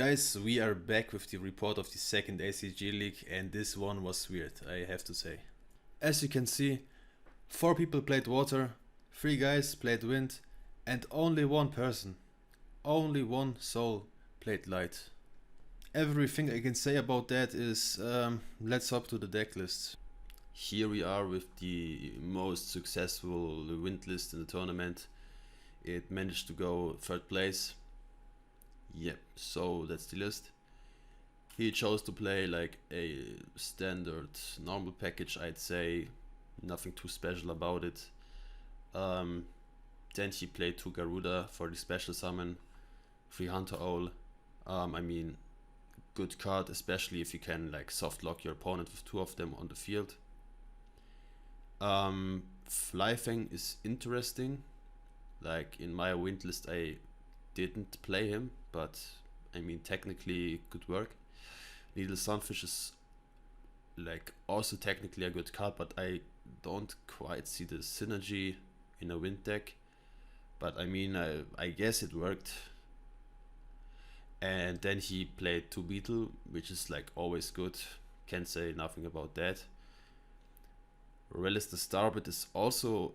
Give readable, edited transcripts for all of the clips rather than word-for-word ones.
Guys, we are back with the report of the second ACG League, and this one was weird, I have to say. As you can see, 4 people played water, 3 guys played wind, and only one person, only one soul played light. Everything I can say about that is, let's hop to the deck list. Here we are with the most successful wind list in the tournament. It managed to go 3rd place. Yep, so that's the list. He chose to play like a standard normal package, I'd say. Nothing too special about it. Then he played 2 Garuda for the special summon, 3 Hunter Owl. I mean, good card, especially if you can like soft lock your opponent with 2 of them on the field. Flyfang is interesting. Like in my wind list I didn't play him, but I mean technically it could work. Needle Sunfish is like also technically a good card, but I don't quite see the synergy in a wind deck. But I mean, I guess it worked. And then he played 2 Beetle, which is like always good. Can't say nothing about that. Relish the Starbit is also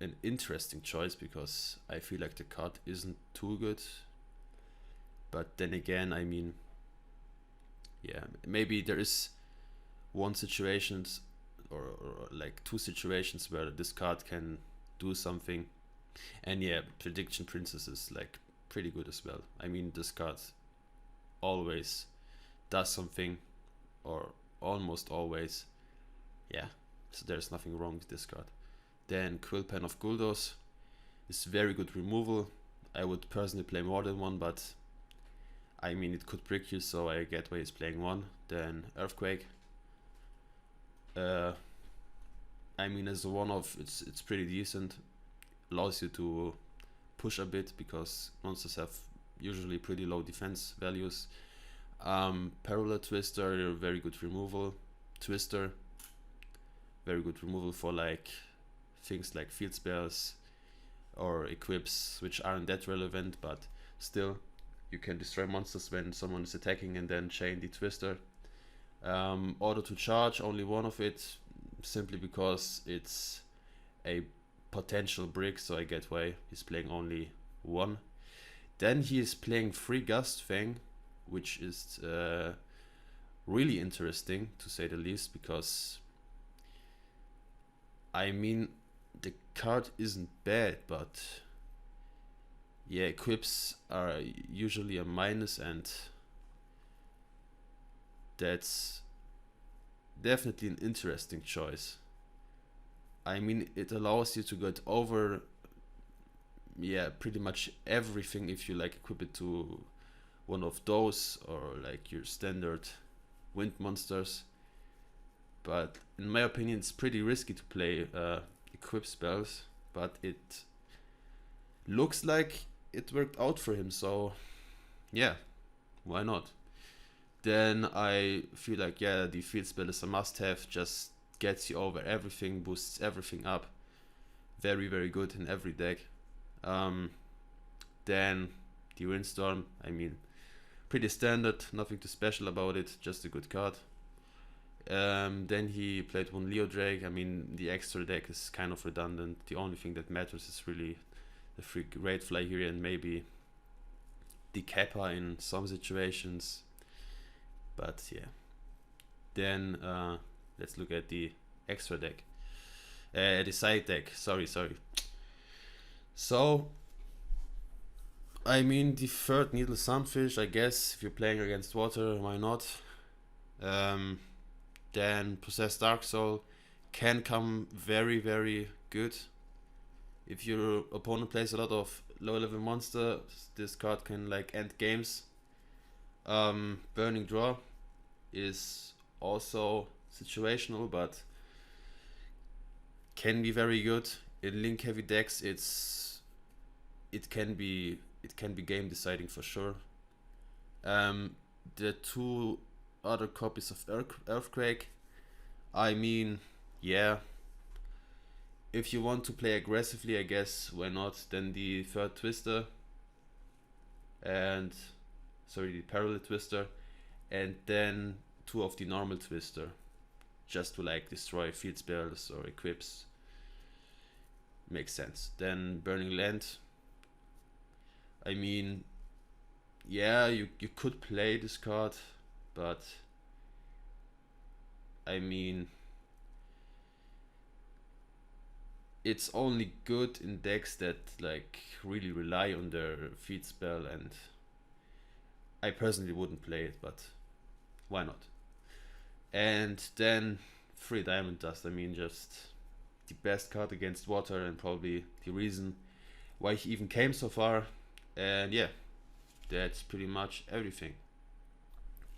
an interesting choice because I feel like the card isn't too good. But then again, I mean, yeah, maybe there is one situations or like 2 situations where this card can do something. And yeah, Prediction Princess is like pretty good as well. I mean, this card always does something, or almost always. Yeah, so there's nothing wrong with this card. Then Quillpen of Guldos is very good removal. I would personally play more than 1, but I mean it could brick you, so I get why he's playing 1. Then Earthquake. I mean, as a one-off, it's pretty decent. Allows you to push a bit because monsters have usually pretty low defense values. Parallel Twister, very good removal. Twister, very good removal for like things like field spells or equips which aren't that relevant, but still you can destroy monsters when someone is attacking and then chain the Twister. Auto to charge, only 1 of it, simply because it's a potential brick, so I get why he's playing only 1. Then he is playing 3 Gust Fang, which is really interesting to say the least, because I mean the card isn't bad, but yeah, equips are usually a minus, and that's definitely an interesting choice. I mean, it allows you to get over, yeah, pretty much everything if you like equip it to one of those or like your standard wind monsters. But in my opinion, it's pretty risky to play equip spells, but it looks like it worked out for him, so yeah, why not? Then I feel like, yeah, the field spell is a must-have, just gets you over everything, boosts everything up. Very, very good in every deck. Then the Windstorm, I mean, pretty standard, nothing too special about it, just a good card. Then he played 1 Leo Drake. I mean, the extra deck is kind of redundant. The only thing that matters is really the free Great Fly here and maybe the Kappa in some situations. But yeah. Then let's look at the extra deck. The side deck. Sorry. So, I mean, the 3rd Needle Sunfish, I guess, if you're playing against water, why not? Then Possessed Dark Soul can come very, very good. If your opponent plays a lot of low-level monsters, this card can like end games. Burning Draw is also situational, but can be very good. In link heavy decks, it can be game deciding for sure. The 2 other copies of Earthquake, I mean, yeah, if you want to play aggressively, I guess, why not? Then the 3rd Twister and sorry, the Parallel Twister, and then 2 of the normal Twister, just to like destroy field spells or equips. Makes sense. Then Burning Land. I mean, yeah, you could play this card, but I mean, it's only good in decks that like really rely on their feed spell, and I personally wouldn't play it, but why not? And then 3 Diamond Dust. I mean, just the best card against water and probably the reason why he even came so far. And yeah, that's pretty much everything.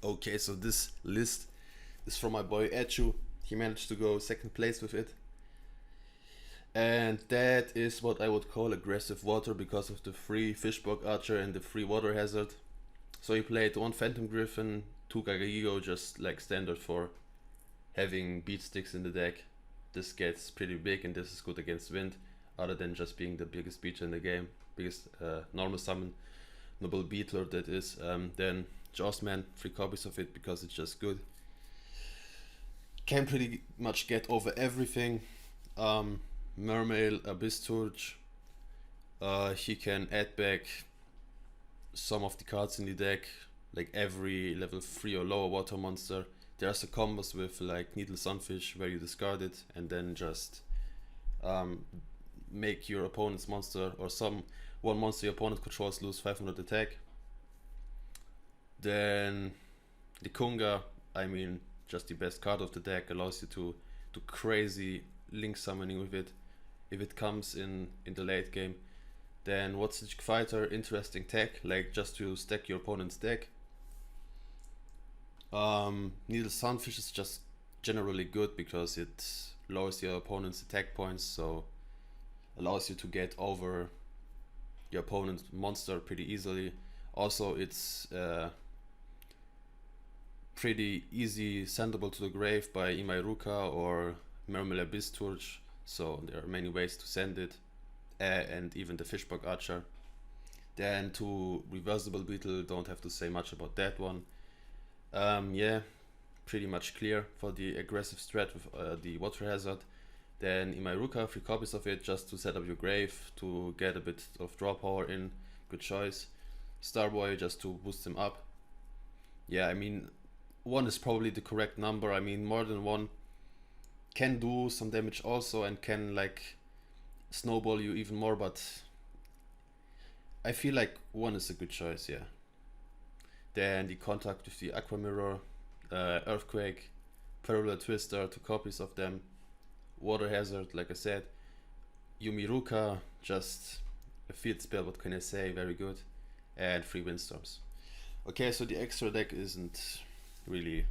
Okay, so this list is from my boy Echu. He managed to go 2nd place with it. And that is what I would call aggressive water because of the 3 Fishbog Archer and the 3 Water Hazard. So he played 1 Phantom Griffin, 2 Gagagigo, just like standard for having beat sticks in the deck. This gets pretty big and this is good against wind, other than just being the biggest beater in the game, biggest normal summon noble beetler that is. Then Jawsman, 3 copies of it because it's just good. Can pretty much get over everything. Mermail, Abyss Turge. He can add back some of the cards in the deck, like every level 3 or lower water monster. There's a combos with like Needle Sunfish where you discard it and then just make your opponent's monster or one monster your opponent controls lose 500 attack. Then the Kunga, I mean, just the best card of the deck, allows you to do crazy link summoning with it if it comes in the late game. Then what's the Fighter, interesting tech, like just to stack your opponent's deck. Needle Sunfish is just generally good because it lowers your opponent's attack points, so allows you to get over your opponent's monster pretty easily. Also, it's pretty easy sendable to the grave by Imairuka or Mermail Abyss Turge, so there are many ways to send it, and even the Fishbog Archer. Then to Reversible Beetle, don't have to say much about that one. Yeah, pretty much clear for the aggressive strat with the Water Hazard. Then Imairuka, 3 copies of it just to set up your grave to get a bit of draw power in, good choice. Starboy just to boost him up. Yeah, I mean, 1 is probably the correct number. I mean, more than 1 can do some damage also and can like snowball you even more, but I feel like 1 is a good choice, yeah. Then the contact with the Aqua Mirror, Earthquake, Parallel Twister, 2 copies of them, Water Hazard, like I said, Yumiruka, just a field spell, what can I say, very good, and 3 Windstorms. Okay, so the extra deck isn't really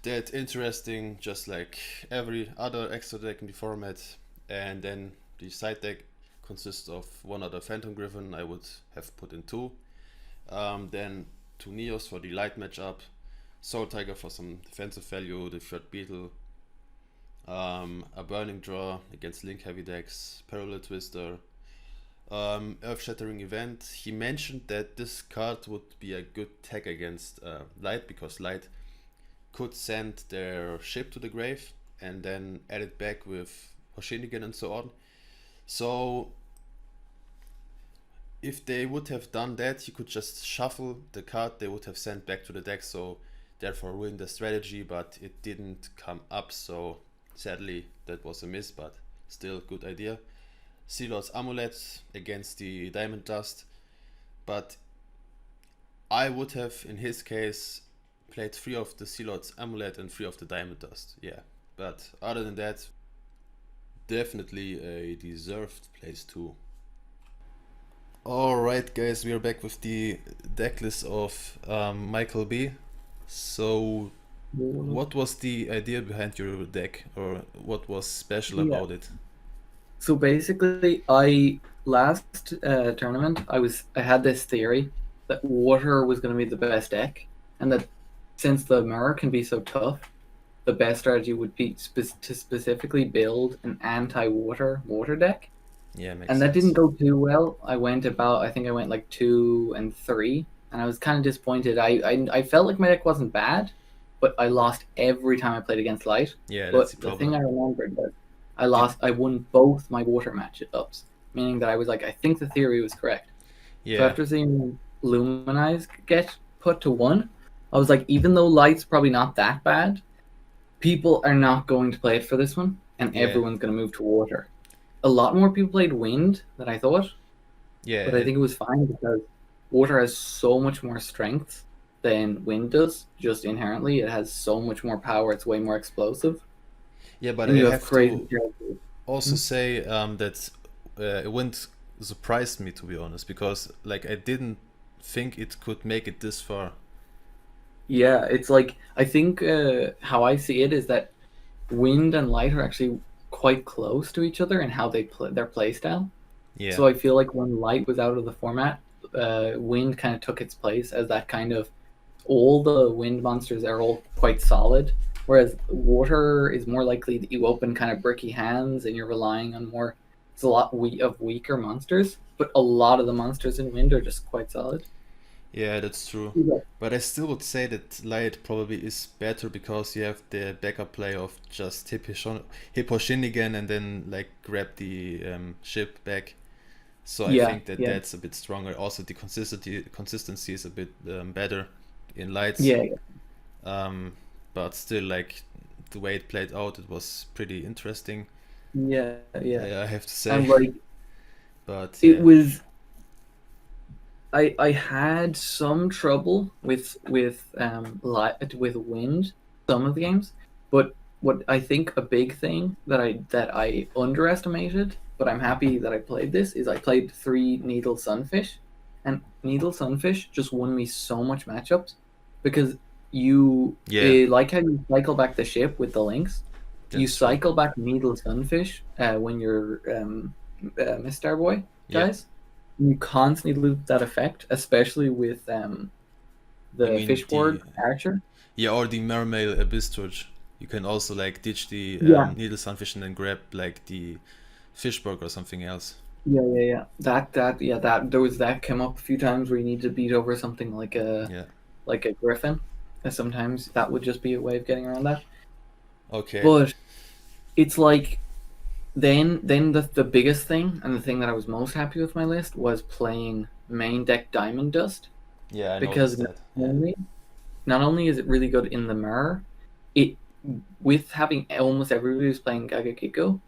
that interesting, just like every other extra deck in the format. And then the side deck consists of 1 other Phantom Griffin, I would have put in 2. Then 2 Neos for the light matchup, Soul Tiger for some defensive value, the 3rd Beetle, a Burning Draw against Link heavy decks, Parallel Twister, Earth Shattering Event. He mentioned that this card would be a good tag against Light, because Light could send their ship to the grave and then add it back with Hoshinigan and so on. So if they would have done that, you could just shuffle the card they would have sent back to the deck, so therefore ruin the strategy, but it didn't come up, so sadly that was a miss, but still good idea. Sea Lord's Amulet against the Diamond Dust, but I would have in his case played 3 of the Sea Lord's Amulet and 3 of the Diamond Dust, yeah. But other than that, definitely a deserved place too. Alright guys, we are back with the deck list of Michael B. So what was the idea behind your deck, or what was special about it? So basically, last tournament I had this theory that water was going to be the best deck, and that since the mirror can be so tough, the best strategy would be to specifically build an anti-water deck. Yeah, makes and that sense. didn't go too well. I think I went like 2 and 3, and I was kind of disappointed. I felt like my deck wasn't bad, but I lost every time I played against light. Yeah, that's But the the thing problem. I remembered was Did I won both my water matchups, meaning that I was like, I think the theory was correct. So yeah, after seeing Luminize get put to 1, I was like, even though light's probably not that bad, people are not going to play it for this one, and yeah, everyone's going to move to water. A lot more people played wind than I thought, yeah, but I think it was fine because water has so much more strength than wind does. Just inherently, it has so much more power. It's way more explosive, yeah. But and I you have have crazy to characters. also Hmm? say that it wouldn't surprise me, to be honest, because like I didn't think it could make it this far. Yeah, it's like I think how I see it is that wind and light are actually quite close to each other in how they play their play style. Yeah, So I feel like when light was out of the format, wind kind of took its place as that kind of all the wind monsters are all quite solid, whereas water is more likely that you open kind of bricky hands and you're relying on more. It's a lot of weaker monsters, but a lot of the monsters in wind are just quite solid. yeah, that's true. Yeah, But I still would say that light probably is better because you have the backup play of just hip Shinigan and then like grab the ship back. So I yeah, think that yeah, that's a bit stronger. Also, the consistency is a bit better in lights. yeah, Um, but still, like the way it played out, it was pretty interesting. yeah, yeah. I have to And say. like But it yeah, was, I had some trouble light with wind some of the games, but what I think a big thing that I underestimated, but I'm happy that I played this is I played 3 Needle Sunfish, and Needle Sunfish just won me so much matchups because yeah, like how you cycle back the ship with the links, you that's true. cycle back Needle Sunfish when you're Mr. Boy Yeah, guys. You constantly loop that effect, especially with you the mean fishboard the archer. yeah or the mermail abyss torch. You can also like ditch the Yeah, needle sunfish and then grab like the fishburg or something else. yeah. That there was that came up a few times where you need to beat over something Yeah. like a griffin. And sometimes that would just be a way of getting around that. Okay. But it's like then the biggest thing and the thing that I was most happy with my list was playing main deck Diamond Dust Yeah, I because noticed that. Yeah. only not only is it really good in the mirror, it with having almost everybody who's playing Gaga Kiko,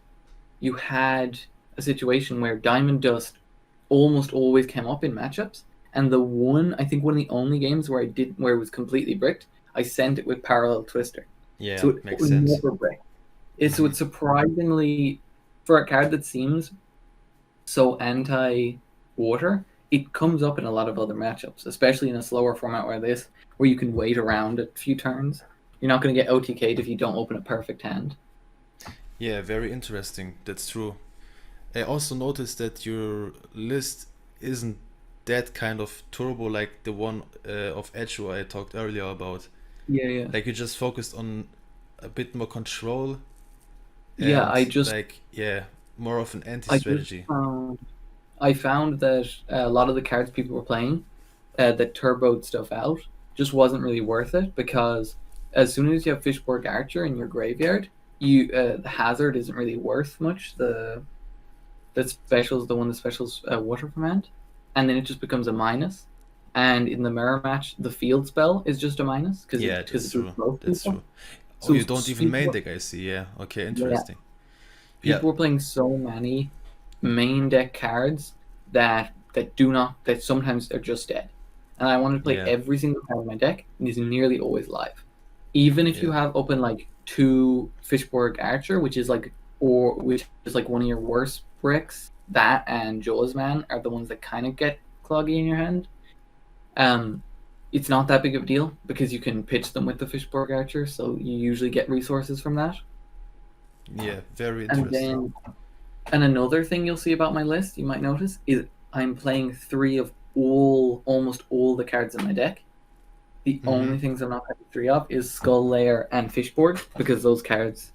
you had a situation where Diamond Dust almost always came up in matchups. And I think one of the only games where it was completely bricked, I sent it with Parallel Twister. Yeah, So it makes would sense. never brick. So Mm-hmm. it's surprisingly for a card that seems so anti water, it comes up in a lot of other matchups, especially in a slower format where you can wait around a few turns. You're not going to get OTK'd if you don't open a perfect hand. Yeah, very interesting. That's true. I also noticed that your list isn't that kind of turbo like the one of Echo I talked earlier about. Yeah, yeah. Like you just focused on a bit more control Yeah, and like yeah, more of an I just anti-strategy. found I found that a lot of the cards people were playing that turboed stuff out just wasn't really worth it because as soon as you have Fishborg Archer in your graveyard, the hazard isn't really worth much. The one that specials Water Command, and then it just becomes a minus. And in the mirror match, the field spell is just a minus Yeah, because that's it was true. both That's people. true. Oh, So you don't even main people, deck, I see. Yeah. Okay, yeah, interesting. Yeah. people were playing so many main deck cards that sometimes are just dead. And I want to play Yeah. every single card in my deck, and is nearly always live. Even if Yeah. you have open like 2 Fishborg Archer, which is like one of your worst bricks, that and Jaws Man are the ones that kind of get cloggy in your hand. Um, it's not that big of a deal because you can pitch them with the Fishborg Archer, so you usually get resources from that. Yeah. Very And interesting. then And another thing you'll see about my list, you might notice, is I'm playing three of almost all the cards in my deck. The Mm-hmm. only things I'm not playing three of is Skull Layer and Fishboard because those cards,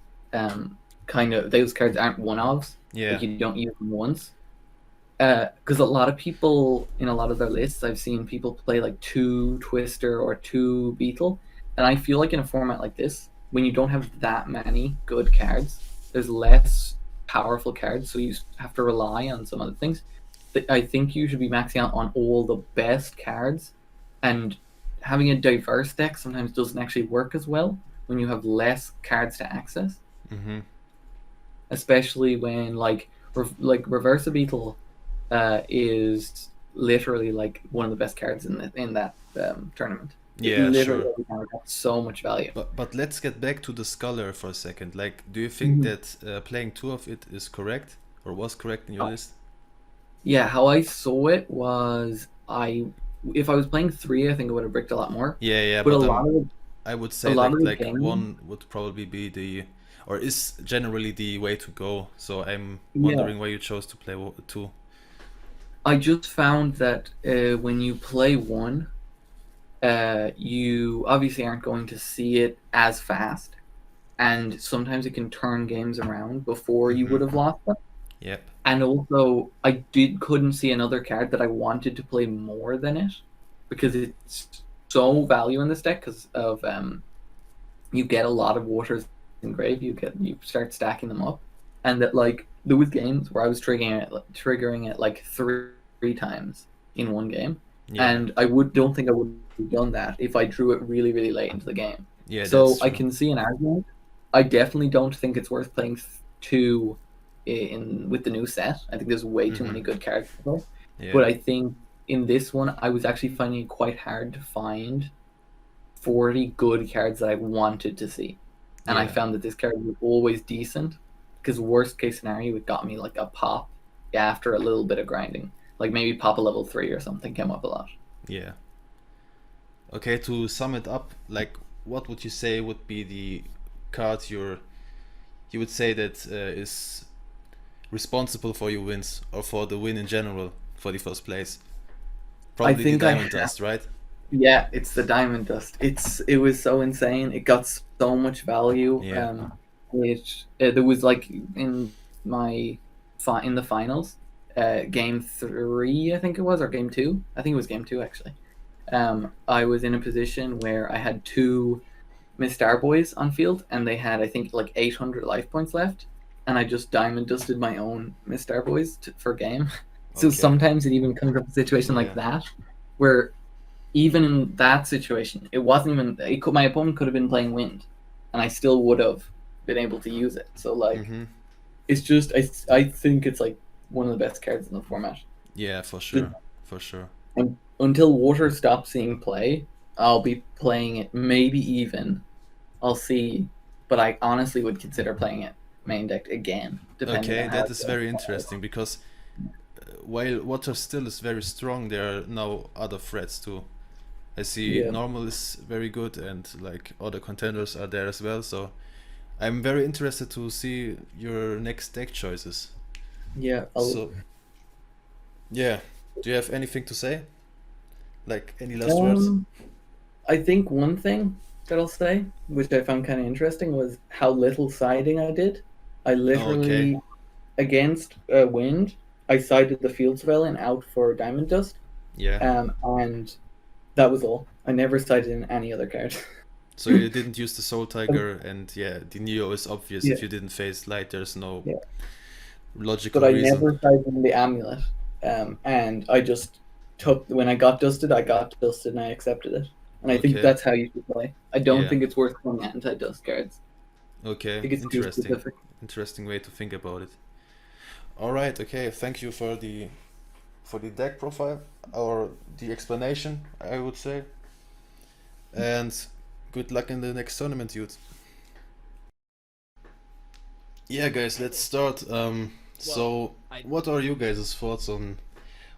those cards aren't one ofs. Yeah. Like you don't use them once. because a lot of people in a lot of their lists, I've seen people play like 2 Twister or 2 Beetle, and I feel like in a format like this, when you don't have that many good cards, there's less powerful cards, so you have to rely on some other things. I think you should be maxing out on all the best cards, and having a diverse deck sometimes doesn't actually work as well when you have less cards to access, Mm-hmm. especially when like Reverse a Beetle is literally like one of the best cards in that tournament. It Yeah, literally sure. got so much value. But let's get back to the Scholar for a second. Like, do you think Mhm. that playing 2 of it is correct or was correct in your list? Yeah, how I saw it was if I was playing 3, I think I would have bricked a lot more. Yeah, yeah, But but I would a say lot of the like game, 1 would probably be the, or is generally the way to go. So I'm yeah, wondering why you chose to play 2. I just found that when you play 1, you obviously aren't going to see it as fast, and sometimes it can turn games around before you Mm-hmm. would have lost them. Yep. And also, I couldn't see another card that I wanted to play more than it, because it's so value in this deck because of you get a lot of waters in grave. You start stacking them up, and that like there was games where I was triggering it like three times in one game, Yeah. and don't think I would have done that if I drew it really really late into the game. Yeah, So that's I true. can see an argument. I definitely don't think it's worth playing two in with the new set. I think there's way too Mm-hmm. many good cards to play. Yeah. But I think in this one, I was actually finding it quite hard to find 40 good cards that I wanted to see. And I Yeah. found that this card was always decent, because worst case scenario, it got me like a pop after a little bit of grinding. Like maybe pop a level 3 or something came up a lot. Yeah. Okay, to sum it up, like, what would you say would be the card you would say that is responsible for your wins or for the win in general for the first place? I Probably the think I Diamond Dust, right? Yeah, it's the Diamond Dust. It was so insane. It got so much value. Yeah. There was like in my in the finals, game 3 I think it was, or game 2. I think it was game 2 actually. I was in a position where I had 2 Miss Starboys on field, and they had I think like 800 life points left, and I just Diamond Dusted my own Miss Starboys for game. So Okay. sometimes it even comes up a situation like Yeah. that, where even in that situation, it wasn't even. My opponent could have been playing wind, and I still would have been able to use it. So like, Mm-hmm. it's just I think it's like one of the best cards in the format. Yeah, for Just, sure. For sure. until Water stops seeing play, I'll be playing it. Maybe even I'll see, but I honestly would consider playing it main deck again, depending Okay, on how that it is goes. very interesting because while water still is very strong, there are now other threats too. I see Yeah, normal is very good and like other contenders are there as well. So I'm very interested to see your next deck choices. yeah. So yeah, do you have anything to say? Like any last words? Um, I think one thing that I'll say, which I found kind of interesting, was how little siding I did. I Oh, okay. literally, against wind, I sided the field surveillant out for Diamond Dust, Yeah. and that was all. I never sided in any other card. So you didn't use the Soul Tiger, and yeah, the Neo is obvious. Yeah, If you didn't face light, there's no yeah. But logical I reason. never sided in the amulet, and I just took when I got dusted, and I accepted it. And I think Okay. that's how you should play. I don't Yeah. think it's worth playing anti-dust cards. I Okay. think it's too Interesting. specific. Interesting way to think about it. All right. Okay. Thank you for the deck profile or the explanation, I would say. And good luck in the next tournament, dude. Yeah, guys, let's start. So, what are you guys' thoughts on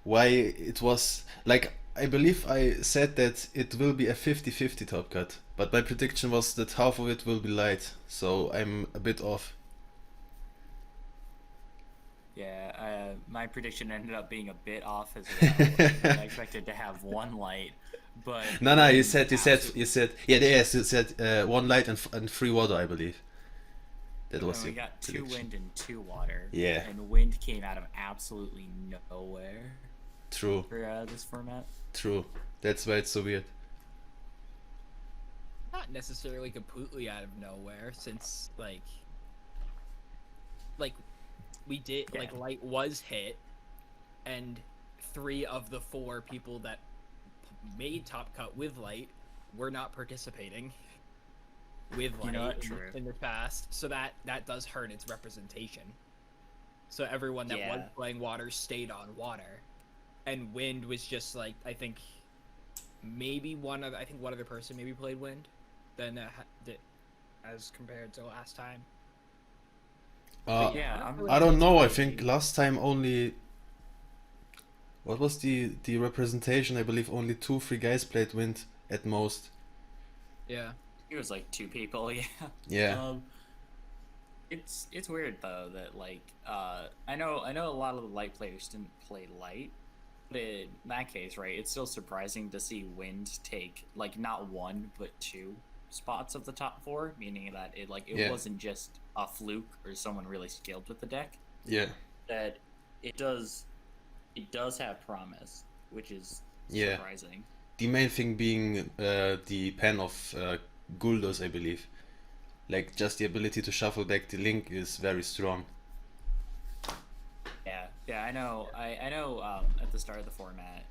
why it was like? I believe I said that it will be a 50-50 top cut, but my prediction was that half of it will be light, so I'm a bit off. Yeah, my prediction ended up being a bit off as well. I expected to have 1 light, but No, no, you said, absolute. yeah, yes, you said one light and 3 water, I believe. That And was we your got 2 prediction. wind and 2 water. Yeah. And wind came out of absolutely nowhere True, for this format. true. That's why it's so weird. Not necessarily completely out of nowhere, since like we did Yeah. like light was hit, and 3 of the 4 people that made top cut with light were not participating with light You know what? in, True. in the past, so that does hurt its representation. So everyone that was Yeah. playing water stayed on water, and wind was just like, I think maybe one other person maybe played wind than as compared to last time. Yeah, I don't it's know. I crazy. think last time only. What was the representation? I believe only 2-3 guys played wind at most. Yeah. It was like 2 people, yeah. Yeah. It's weird though that like I know a lot of the light players didn't play light, but in that case, right, it's still surprising to see wind take like not 1 but 2 spots of the top 4, meaning that it Yeah. wasn't just a fluke or someone really skilled with the deck. Yeah. That it does have promise, which is Yeah. surprising. The main thing being the pen of Guldos, I believe. Like just the ability to shuffle back the link is very strong. Yeah, I know. I know. At the start of the format,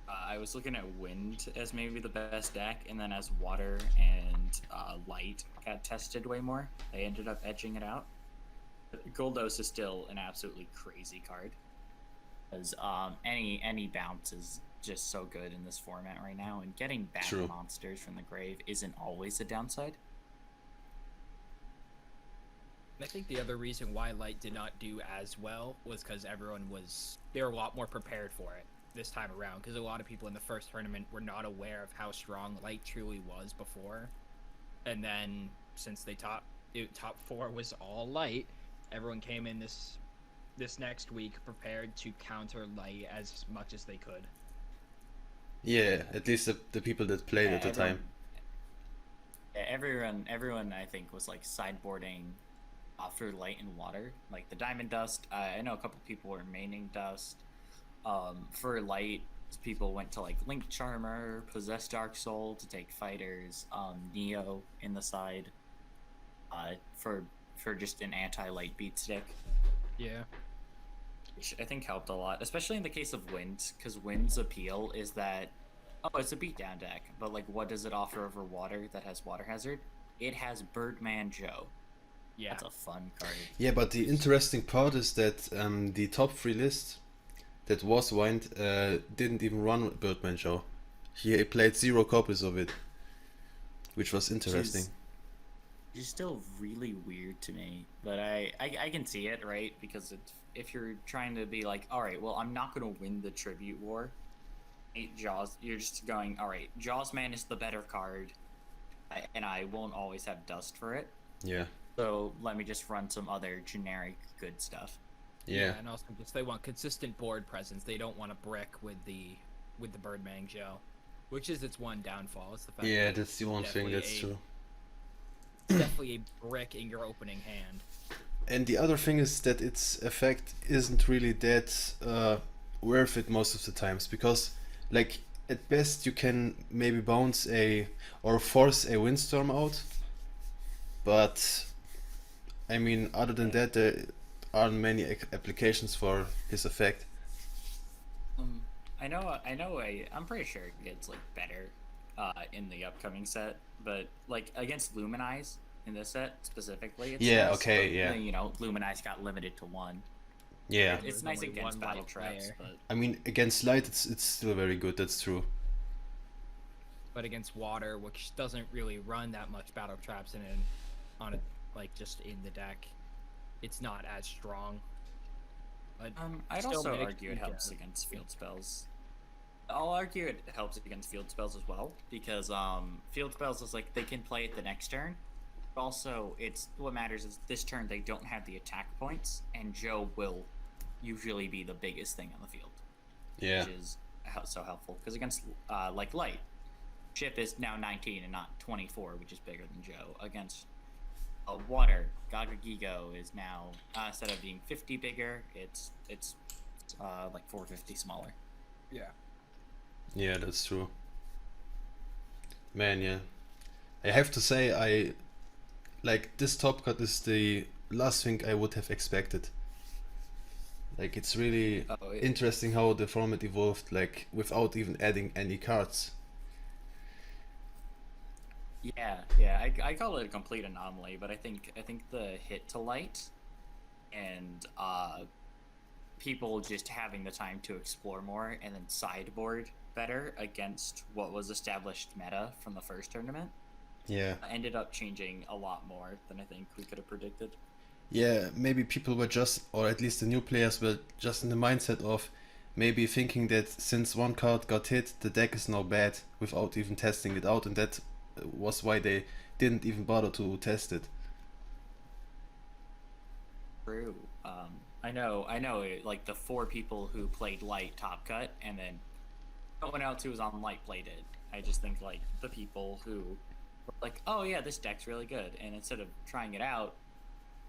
I was looking at wind as maybe the best deck, and then as water and light got tested way more, they ended up edging it out. But Goldos is still an absolutely crazy card, because any bounce is just so good in this format right now, and getting back True. monsters from the grave isn't always a downside. I think the other reason why light did not do as well was because they were a lot more prepared for it this time around, because a lot of people in the first tournament were not aware of how strong light truly was before, and then since top 4 was all light, everyone came in this next week prepared to counter light as much as they could. Yeah, at least the people that played at the time. Everyone I think was like sideboarding for light and water, like the diamond dust. I know a couple people were maining dust. For light, people went to like Link Charmer, Possessed Dark Soul to take fighters, Neo in the side, for just an anti-light beat stick, Yeah. which I think helped a lot, especially in the case of Wind, because Wind's appeal is that, oh, it's a beatdown deck, but like, what does it offer over water that has Water Hazard? It has Birdman Joe. Yeah. That's a fun card. Yeah, but the interesting part is that the top 3 list that was wind didn't even run Birdman Show. He played 0 copies of it, which was interesting. It's still really weird to me, but I can see it, right? Because if you're trying to be like, all right, well, I'm not going to win the Tribute War, Jaws, you're just going, all right, Jaws Man is the better card, and I won't always have Dust for it. Yeah. So let me just run some other generic good stuff. Yeah. And also just they want consistent board presence. They don't want to brick with the Birdman Joe, which is its one downfall. It's the fact Yeah, that that's the one thing that's true. it's definitely a brick in your opening hand. And the other thing is that its effect isn't really that worth it most of the times, because like at best you can maybe bounce or force a windstorm out, but I mean other than that there aren't many applications for his effect. I'm pretty sure it gets like better in the upcoming set, but like against Luminize in this set specifically, it's Yeah, nice, okay, but, yeah. you know, Luminize got limited to 1. Yeah, It's There's nice only against one battle light traps, player. but I mean against light it's still very good, that's true. But against water, which doesn't really run that much battle traps just in the deck, it's not as strong. But I'd still also makes argue it you helps good. against field spells. I'll argue it helps against field spells as well, because field spells is like they can play it the next turn. But also, it's what matters is this turn they don't have the attack points, and Joe will usually be the biggest thing on the field. Yeah. Which is so helpful, because against like light, Chip is now 19 and not 24, which is bigger than Joe. Against Water Gaga Gigo is now instead of being 50 bigger, it's like 450 smaller. Yeah. Yeah, that's true. Man, yeah. I have to say, I like this top cut is the last thing I would have expected. Like, it's really interesting how the format evolved, like without even adding any cards. Yeah, I call it a complete anomaly, but I think the hit to light and people just having the time to explore more and then sideboard better against what was established meta from the first tournament Yeah. ended up changing a lot more than I think we could have predicted. Yeah, maybe people were just, or at least the new players were just in the mindset of maybe thinking that since one card got hit, the deck is now bad without even testing it out, and that was why they didn't even bother to test it. True. I know. Like the 4 people who played light top cut, and then no one else who was on light played it. I just think like the people who were like, oh yeah, this deck's really good, and instead of trying it out,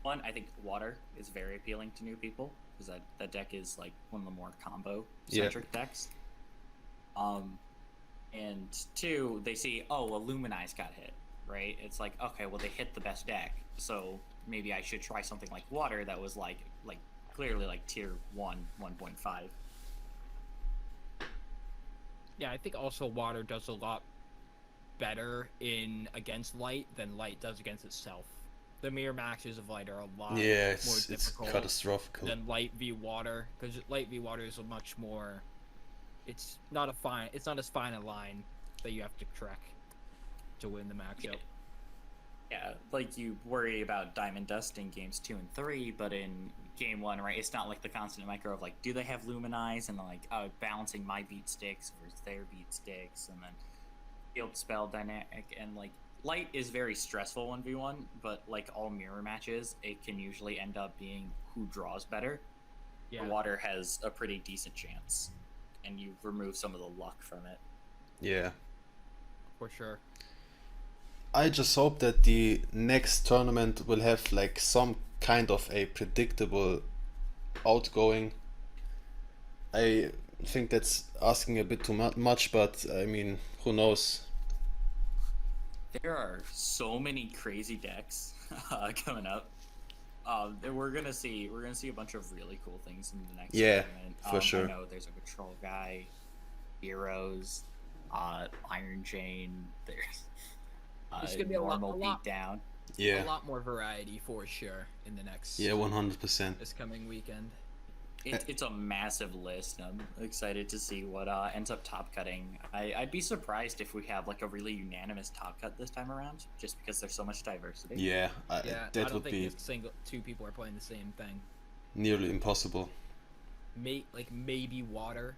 one, I think water is very appealing to new people because that deck is like one of the more combo centric decks. And 2, they see, oh, Illuminize got hit, right? It's like, okay, well they hit the best deck, so maybe I should try something like water that was like clearly like tier 1, 1.5. Yeah, I think also water does a lot better in against light than light does against itself. The mirror matches of light are a lot more it's difficult catastrophical. than light v water, because light v water is a much more. It's not as fine a line that you have to trek to win the matchup. Yeah, like you worry about diamond dust in games 2 and 3, but in game 1, right, it's not like the constant micro of like, do they have Luminize, and like balancing my beat sticks versus their beat sticks, and then field spell dynamic, and like light is very stressful 1v1, but like all mirror matches, it can usually end up being who draws better. Yeah. Water has a pretty decent chance, and you remove some of the luck from it. Yeah. For sure. I just hope that the next tournament will have like some kind of a predictable outgoing. I think that's asking a bit too much, but I mean, who knows? There are so many crazy decks coming up. We're gonna see a bunch of really cool things in the next tournament. For sure. I know there's a control guy, heroes, Iron Chain. There's gonna be a normal lot- beatdown. Yeah. A lot more variety for sure in the next 100%. this coming weekend. It's a massive list. I'm excited to see what ends up top cutting. I'd be surprised if we have like a really unanimous top cut this time around, just because there's so much diversity. Yeah, I that don't would think be if two people are playing the same thing. nearly impossible. Maybe water,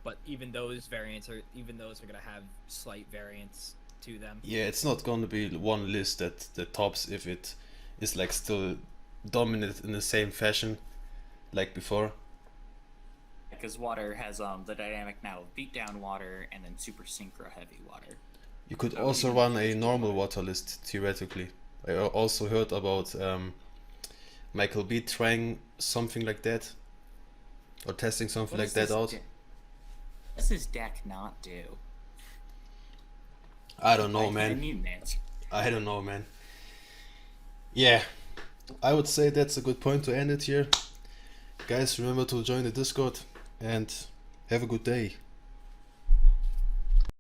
but even those are gonna have slight variance to them. Yeah, it's not going to be one list that tops if it is like still dominant in the same fashion like before. Because water has the dynamic now of beatdown water and then super synchro heavy water. You could also run a normal water list theoretically. I also heard about Michael B trying something like that, or testing something like that out. What does this deck not do? I don't know, I man. need an answer. I don't know, man. Yeah, I would say that's a good point to end it here. Guys, remember to join the Discord and have a good day.